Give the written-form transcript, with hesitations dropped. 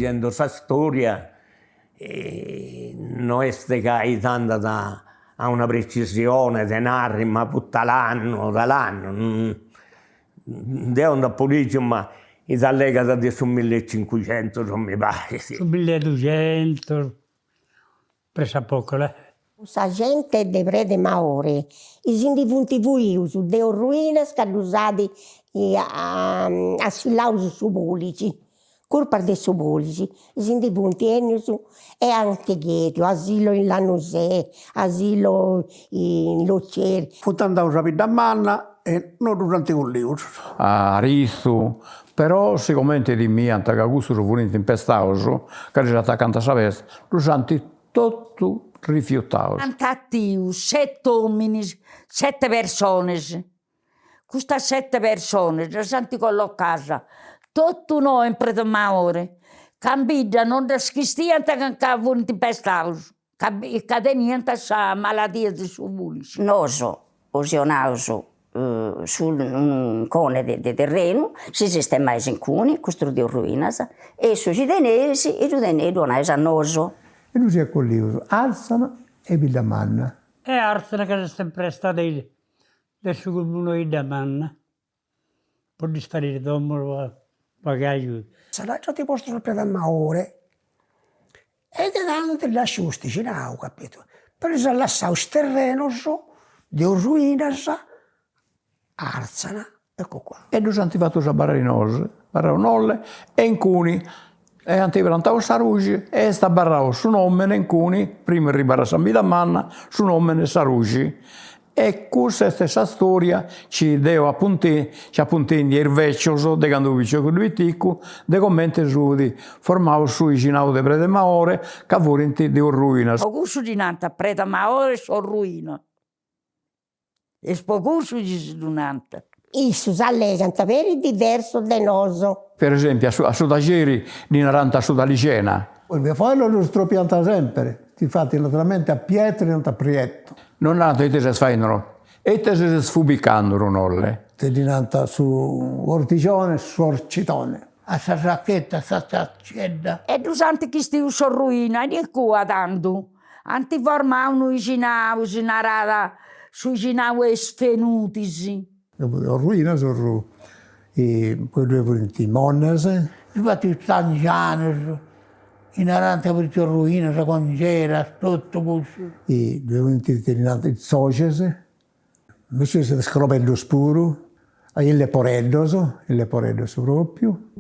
dicendo questa storia non è tanta a una precisione di narri, ma tutta dall'anno. Devono polizia, ma i allegati di su 1500, non mi pare. Sì. Su 1200, presa poco là. Sa gente de prede Maore, i sindi punti vuius, deo ruinas che hanno usati a sillaus su polici, colpa de su polici, i sindi punti enius e anche Ghetio, asilo in Lanusè, asilo in Loceri. Fu tanto rapida a manna e non durante un libro. A Rizu, però sicuramente di me, anche a gusto fu impestato, che era attaccante a Savest, durante tutto rifiutato. Antattiu, 7 uomini, 7 persone. Queste 7 persone, le santi collocate, tutto noi in Prete Maore, cambia, non schistiano che furono impestati, che tenevano questa malattia di subulici. Noi, osionaus su un cone di terreno, si sistemava in cuni, costruiamo ruinas, e su cidenesi, e i cidenesi donavano a noi. E lui si accogliva Arzana e Villamanna. E Arzana che è sempre stata del suo comune di Manna. Per disfarire domo, pagare. Sarà già ti posto sul Prete Maore e ti danno delle asciustici, no, capito? Per se lasciamo il terreno di ruinas, Arzana, ecco qua. E noi siamo fatto a Barrinose, Barranolle e in cuni. E antiprantavo Sarugi e sta barravo su nome in cuni, prima ribarra San Vidamanna, su nome Sarugi. E questa stessa storia ci deu appunti il vecchio de quando vicino con lui ticco, de commenti su di formavo su i ginau de Prete Maore, che vorinti di ruina. Pocusso di nanta Prete Maore sono ruina. E pocusso di nanta. Isso s'allegano per il diverso de noso. Per esempio, a Sudageri, di Naranta a Sudalicena. Il mio fratello lo stropianta sempre, infatti naturalmente a pietre e non a prietto. Non hanno te si sfainano, e te si sfubicando nolle. Te dinanta su orticione, su orcitone. A sta sacchetta, a sta saccetta. E tu santi che stiu sono ruina, e qua tanto. Anti formavano i ginau, si narada sui ginau sfenutisi. Ruina sono poi due volenti monese. Infatti i stanziani, in arante per le ruine, quando c'era, tutto questo. I due volenti di Sociese, invece si scropello spuro, il leporeddoso proprio.